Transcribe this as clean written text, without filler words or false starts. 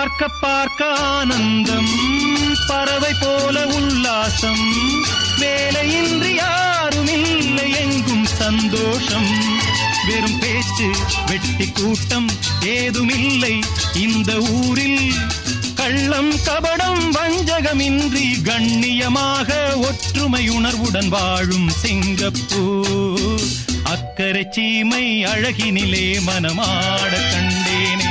பார்க்க பார்க்க ஆனந்தம், பறவை போல உல்லாசம், வேலையின்றி யாரும் இல்லை எங்கும் சந்தோஷம். வெறும் பேச்சு வெட்டி கூட்டம் ஏதுமில்லை இந்த ஊரில். கள்ளம் கபடம் வஞ்சகமின்றி கண்ணியமாக ஒற்றுமை உணர்வுடன் வாழும் சிங்கப்பூர். அக்கரை சீமை அழகினிலே மனமாட கண்டேனே.